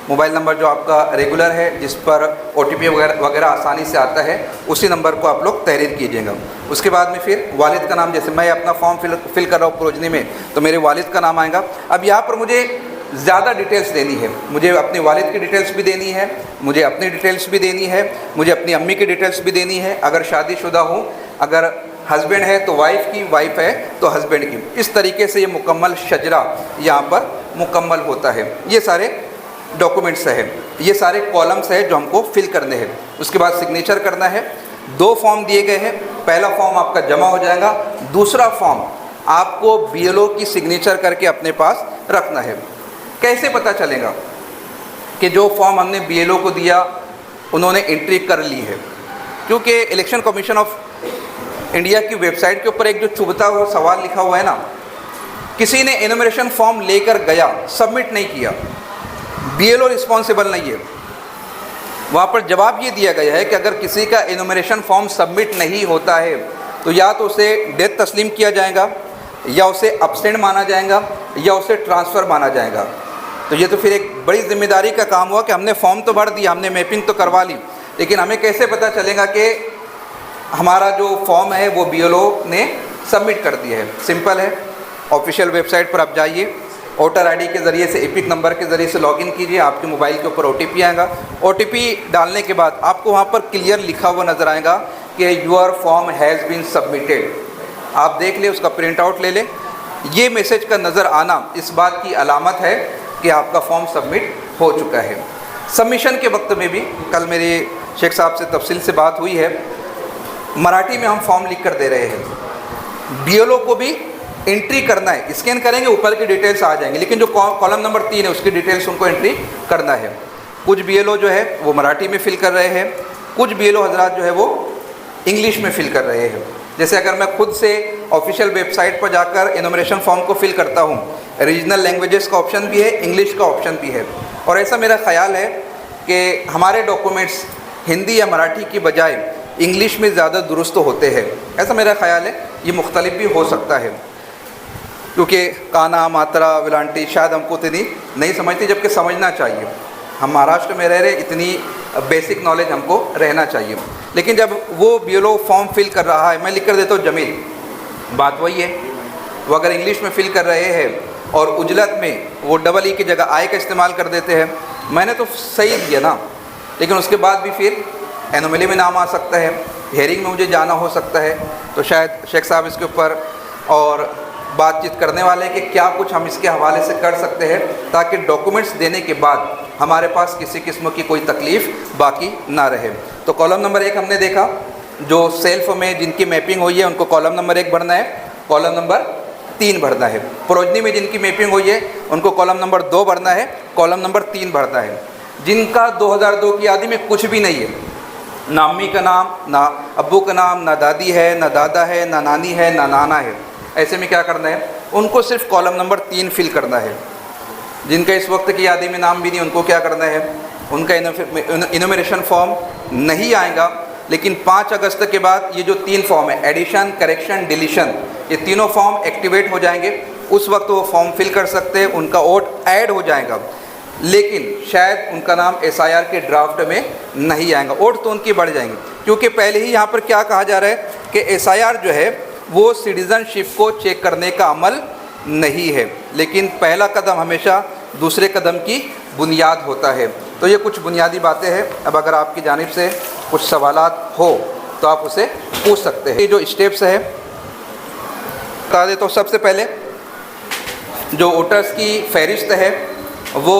मोबाइल नंबर जो आपका रेगुलर है, जिस पर OTP वगैरह आसानी से आता है, उसी नंबर को आप लोग तहरीर कीजिएगा। उसके बाद में फिर वालिद का नाम, जैसे मैं अपना फॉर्म फिल कर रहा हूँ प्रोजनी में, तो मेरे वालिद का नाम आएगा। अब यहाँ पर मुझे ज़्यादा डिटेल्स देनी है, मुझे अपने वालिद की डिटेल्स भी देनी है, मुझे अपनी डिटेल्स भी देनी है, मुझे अपनी अम्मी की डिटेल्स भी देनी है। अगर शादीशुदा हूँ, अगर हस्बैंड है तो वाइफ की, वाइफ है तो हस्बैंड की। इस तरीके से ये मुकम्मल शजरा यहाँ पर मुकम्मल होता है। ये सारे डॉक्यूमेंट्स है, ये सारे कॉलम्स है जो हमको फिल करने हैं। उसके बाद सिग्नेचर करना है। 2 फॉर्म दिए गए हैं। पहला फॉर्म आपका जमा हो जाएगा, दूसरा फॉर्म आपको बीएलओ की सिग्नेचर करके अपने पास रखना है। कैसे पता चलेगा कि जो फॉर्म हमने बीएलओ को दिया उन्होंने एंट्री कर ली है? क्योंकि इलेक्शन कमीशन ऑफ इंडिया की वेबसाइट के ऊपर एक जो चुभता हुआ सवाल लिखा हुआ है ना, किसी ने एनुमरेशन फॉर्म लेकर गया, सबमिट नहीं किया, बीएलओ रिस्पॉन्सिबल नहीं है। वहाँ पर जवाब ये दिया गया है कि अगर किसी का एनुमरेशन फॉर्म सबमिट नहीं होता है तो या तो उसे डेथ तस्लीम किया जाएगा, या उसे अब्सेंट माना जाएगा, या उसे ट्रांसफ़र माना जाएगा। तो ये तो फिर एक बड़ी जिम्मेदारी का काम हुआ कि हमने फॉर्म तो भर दिया, हमने मैपिंग तो करवा ली, लेकिन हमें कैसे पता चलेगा कि हमारा जो फॉर्म है वो बीएलओ ने सबमिट कर दिया है? सिंपल है, ऑफिशियल वेबसाइट पर आप जाइए, वोटर आईडी के ज़रिए से, एपिक नंबर के ज़रिए से लॉगिन कीजिए, आपके मोबाइल के ऊपर ओटीपी आएगा। ओटीपी डालने के बाद आपको वहाँ पर क्लियर लिखा हुआ नज़र आएगा कि your form has been submitted. आप देख लें, उसका प्रिंट आउट ले लें। ये मैसेज का नज़र आना इस बात की अलामत है कि आपका फॉर्म सबमिट हो चुका है। सबमिशन के वक्त में भी कल मेरे शेख साहब से तफसील से बात हुई है, मराठी में हम फॉर्म लिख कर दे रहे हैं। बीएलओ को भी एंट्री करना है, स्कैन करेंगे ऊपर की डिटेल्स आ जाएंगी, लेकिन जो कॉलम नंबर 3 है उसकी डिटेल्स उनको एंट्री करना है। कुछ बीएलओ जो है वो मराठी में फिल कर रहे हैं, कुछ बीएलओ हजरात जो है वो इंग्लिश में फिल कर रहे हैं। जैसे अगर मैं खुद से ऑफिशियल वेबसाइट पर जाकर एनुमरेशन फॉर्म को फिल करता हूँ, रीजनल लैंग्वेजेस का ऑप्शन भी है, इंग्लिश का ऑप्शन भी है, और ऐसा मेरा ख्याल है कि हमारे डॉक्यूमेंट्स हिंदी या मराठी की बजाय इंग्लिश में ज़्यादा दुरुस्त होते हैं, ऐसा मेरा ख्याल है। ये मुख्तलिफ भी हो सकता है, क्योंकि काना, मात्रा, विलांटी शायद हमको इतनी नहीं समझती, जबकि समझना चाहिए। हम महाराष्ट्र में रह रहे, इतनी बेसिक नॉलेज हमको रहना चाहिए। लेकिन जब वो बीएलओ फॉर्म फिल कर रहा है, मैं लिख कर देता हूँ जमील, बात वही है। वो अगर इंग्लिश में फिल कर रहे हैं और उजलत में वो डबल ई की जगह आई का इस्तेमाल कर देते हैं, मैंने तो सही दिया ना, लेकिन उसके बाद भी फिर एनोमली में नाम आ सकता है, हेयरिंग में मुझे जाना हो सकता है। तो शायद शेख साहब इसके ऊपर और बातचीत करने वाले हैं कि क्या कुछ हम इसके हवाले से कर सकते हैं ताकि डॉक्यूमेंट्स देने के बाद हमारे पास किसी किस्म की कोई तकलीफ़ बाकी ना रहे। तो कॉलम नंबर 1 हमने देखा, जो सेल्फ में जिनकी मैपिंग हुई है उनको कॉलम नंबर 1 भरना है, कॉलम नंबर 3 भरना है। प्रोजनी में जिनकी मैपिंग हुई है उनको कॉलम नंबर 2 भरना है, कॉलम नंबर 3 भरना है। जिनका 2002 की यादी में कुछ भी नहीं है, ना अम्मी का नाम, ना अब्बू का नाम, ना दादी है, ना दादा है, ना नानी है, ना नाना है, ऐसे में क्या करना है, उनको सिर्फ कॉलम नंबर 3 फिल करना है। जिनका इस वक्त की यादी में नाम भी नहीं, उनको क्या करना है, उनका इनुमरेशन फॉर्म नहीं आएगा। लेकिन 5 अगस्त के बाद ये जो 3 फॉर्म है, एडिशन, करेक्शन, डिलीशन, ये तीनों फॉर्म एक्टिवेट हो जाएंगे। उस वक्त वो फॉर्म फिल कर सकते हैं, उनका वोट ऐड हो जाएगा, लेकिन शायद उनका नाम एसआईआर के ड्राफ्ट में नहीं आएगा। वोट तो उनकी बढ़ जाएंगे, क्योंकि पहले ही यहाँ पर क्या कहा जा रहा है कि एसआईआर जो है वो सिटीज़नशिप को चेक करने का अमल नहीं है, लेकिन पहला कदम हमेशा दूसरे कदम की बुनियाद होता है। तो ये कुछ बुनियादी बातें हैं। अब अगर आपकी जानिब से कुछ सवालात हो तो आप उसे पूछ सकते हैं। ये जो स्टेप्स है बता दें, तो सबसे पहले जो वोटर्स की फहरिस्त है वो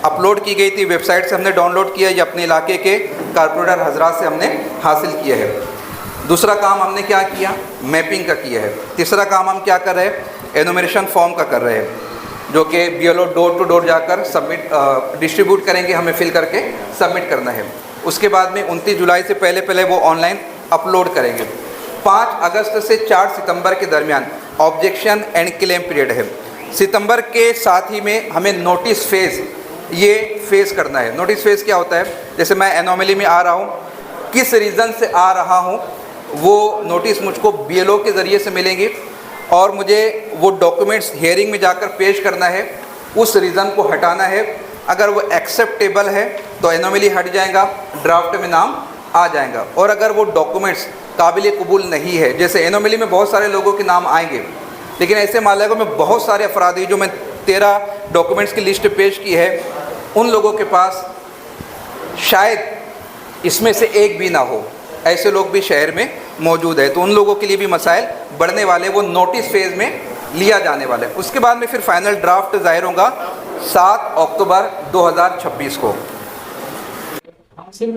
अपलोड की गई थी, वेबसाइट से हमने डाउनलोड किया या अपने इलाके के कारपोरेटर हजरात से हमने हासिल किया है। दूसरा काम हमने क्या किया, मैपिंग का किया है। तीसरा काम हम क्या कर रहे हैं, एनुमरेशन फॉर्म का कर रहे हैं, जो कि बीएलओ डोर टू डोर जाकर सबमिट डिस्ट्रीब्यूट करेंगे, हमें फिल करके सबमिट करना है। उसके बाद में 29 जुलाई से पहले वो ऑनलाइन अपलोड करेंगे। 5 अगस्त से 4 सितंबर के दरमियान ऑब्जेक्शन एंड क्लेम पीरियड है। सितंबर के साथ ही में हमें नोटिस फेज़ ये फेस करना है। नोटिस फेज़ क्या होता है, जैसे मैं एनोमली में आ रहा हूँ, किस रीज़न से आ रहा हूँ, वो नोटिस मुझको बीएलओ के ज़रिए से मिलेंगे और मुझे वो डॉक्यूमेंट्स हियरिंग में जाकर पेश करना है, उस रीज़न को हटाना है। अगर वो एक्सेप्टेबल है तो एनोमली हट जाएगा, ड्राफ्ट में नाम आ जाएगा। और अगर वो डॉक्यूमेंट्स काबिल कबूल नहीं है, जैसे एनोमली में बहुत सारे लोगों के नाम आएंगे, लेकिन ऐसे मामले में बहुत सारे अफराद जो मैं 13 डॉक्यूमेंट्स की लिस्ट पेश की है, उन लोगों के पास शायद इसमें से एक भी ना हो, ऐसे लोग भी शहर में मौजूद है। तो उन लोगों के लिए भी मसाइल बढ़ने वाले, वो नोटिस फेज़ में लिया जाने वाला है। उसके बाद में फिर फाइनल ड्राफ्ट जाहिर होगा 7 अक्टूबर 2026 को।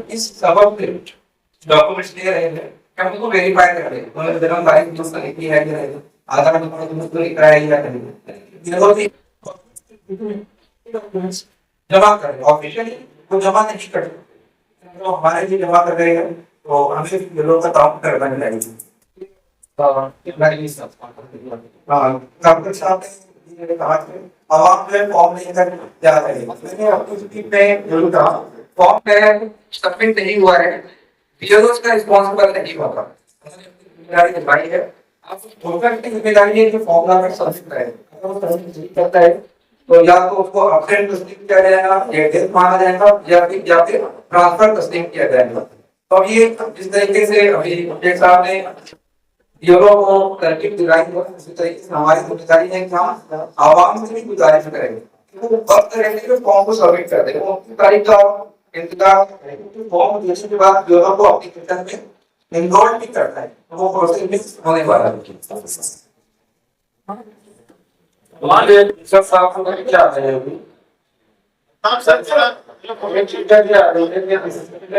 इस सबब से डॉक्यूमेंट्स दे रहे हैं, क्या उनको वेरीफाई कर रहे हैं, उन्होंने जन्म तारीख जो सही की है कि नहीं। आधार नंबर जमा करें, ऑफिशियली तो जमा नहीं करते, तो हमारे लिए जमा कर रहे हैं तो हमें बिलों का काम करना नहीं लगेगा। आवाम में फॉर्म लेकर जा रहे हैं, मैंने अपनी में जरूर कहा फॉर्म में सबमिट नहीं हुआ है, बीएलओ का रिस्पॉन्सिबल नहीं होगा, जिम्मेदारी निभाई है। आप वोटर की जिम्मेदारी है कि फॉर्म लाकर सबमिट करें, अगर वो सबमिट नहीं करता है तो या तो उसको अपडेट तस्दीक किया जाएगा, या डेथ माना जाएगा, या फिर ट्रांसफर तस्दीक किया जाएगा। तो अब ये जिस तरीके से अभी अपडेट साहब ने बीएलओ को तरकीब दिलाई है, उसी तरीके से हमारी जिम्मेदारी है कि हम आवाम से भी गुजारिश करेंगे वो वक्त रहने के फॉर्म को सबमिट कर दें, वो तारीख का इंतजार करें। फॉर्म देने के बाद बीएलओ को अपनी रिटर्न में इनरोल भी करता है, तो वो प्रोसेस में होने वाला है। सब साफ क्या है अभी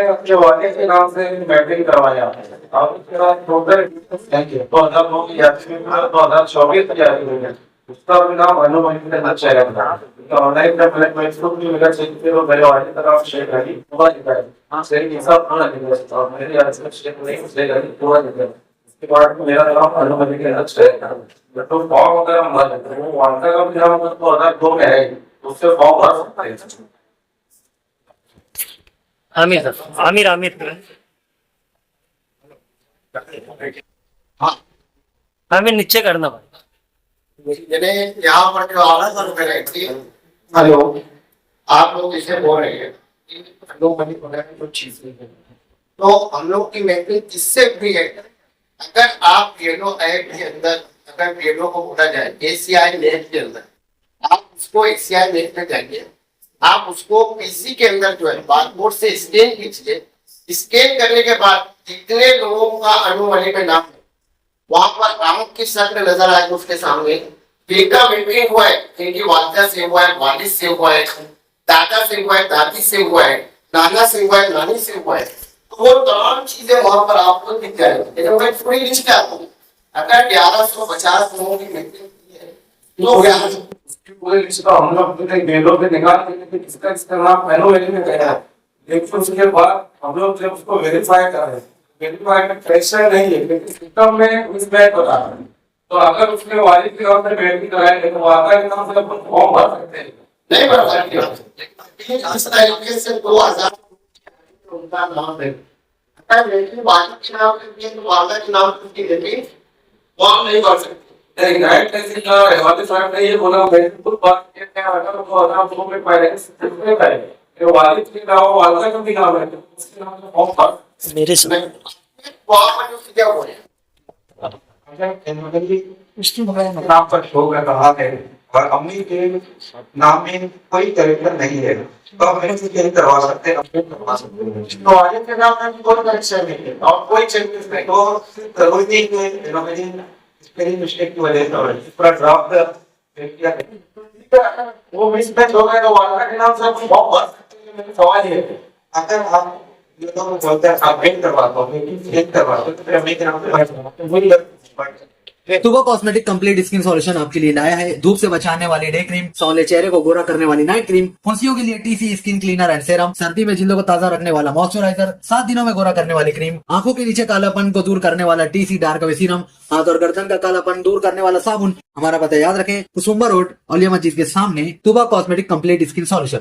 अपने वाले के नाम से मैपिंग करवाया और उसके बाद टोटल 2009 की यात्री 2024 की यात्री उसका भी नाम अनुमति के साथ शेयर करना तो ऑनलाइन का प्लेटफॉर्म को भी मिला चाहिए वो मेरे वाले तरफ शेयर करी हुआ दिखा है। हां सही सब होना चाहिए और मेरे यार से शेयर नहीं शेयर करी हुआ दिखा है। इसके बाद मेरा नाम अनुमति के साथ शेयर करना तो फॉर्म वगैरह मत वो वांटा का भी नाम 2002 में है उससे फॉर्म भर सकते हैं। आमिर आमिर नीचे करना भाई। यहाँ पर जो आवाज हेलो आप लोग इसे बोल रहे हैं कुछ चीज नहीं है तो हम लोग की मैपिंग किससे भी है। अगर आप येलो एक्ट के अंदर अगर येलो को बोला जाए एसीआई नेट के अंदर आप उसको एसीआई नेट में जाइए, आप उसको पीसी के अंदर जो है बारकोड से स्कैन कीजिए। स्कैन करने के बाद जितने लोगों का अनुमति में नाम है वहां पर नाम की शक्ल नजर आएगी उसके सामने डेटा मेंटेन हुआ है, इनकी वालदा से हुआ है, वालिद से हुआ है, दादा से हुआ है, दादी से हुआ है, नाना से हुआ है, नानी से हुआ है, तो वो तमाम चीजें वहां पर आपको दिख जाएगी। मैं पूरी लिस्ट आता हूँ अगर 1150 लोगों की मीटिंग की है तो पूरे लिस्ट का हम लोग बेलों पे निकाल के इसका इस्तेमाल मैनुअली में किया है, लेकिन उसके बाद हम लोग जब उसको वेरीफाई कर रहे हैं वेरीफाई में प्रेशर नहीं है लेकिन सिस्टम में मिसमैच बता रहा है। तो अगर उसके वालिद के नाम से वेरीफाई कराएंगे तो वाका के नाम से अपन फॉर्म भर सकते हैं नहीं भर सकते इस तरीके से 2000 उनका नाम है। अगर लेकिन वालिद के नाम पे तो वाका के नाम पे लेकिन फॉर्म नहीं भर सकते। राइट ऐसे का वालिद साहब ने ये बोला बिल्कुल बात ये है अगर वो आधार को में पहले से करेंगे तो वालिद के नाम वालदा का भी नाम है उसके नाम से फॉर्म भर मेरे से वहां पर उसकी क्या हो रहा है नाम पर शो कर रहा है और अम्मी के नाम में कोई कैरेक्टर नहीं है तो हम इसे चेंज करवा सकते हैं, अपडेट करवा सकते हैं। तो आगे के नाम में कोई करेक्शन नहीं है और कोई चेंजेस नहीं तो करोड़ की स्पेलिंग मिस्टेक की वजह से पूरा ड्राफ्ट किया वो मिसमैच हो गया तो वाला के नाम से बहुत बहुत सवाल है। अगर आप ये तो बोलते हैं अपडेट करवा दो लेकिन चेंज करवा दो तो फिर अम्मी के नाम पे वही तुबा कॉस्मेटिक कंप्लीट स्किन सॉल्यूशन आपके लिए लाया है धूप से बचाने वाली डे क्रीम, सौले चेहरे को गोरा करने वाली नाइट क्रीम, फुंसियों के लिए TC skin cleaner and serum, सर्दी में जिल्दों को ताजा रखने वाला मॉइस्चराइजर, 7 दिनों में गोरा करने वाली क्रीम, आंखों के नीचे कालापन को दूर करने वाला टीसी डार्क वे सीरम, हाथ और गर्दन का कालापन दूर करने वाला साबुन। हमारा पता याद रखें, कुसुम्बा रोड, औलिया मस्जिद के सामने, तुबा कॉस्मेटिक कंप्लीट स्किन सॉल्यूशन।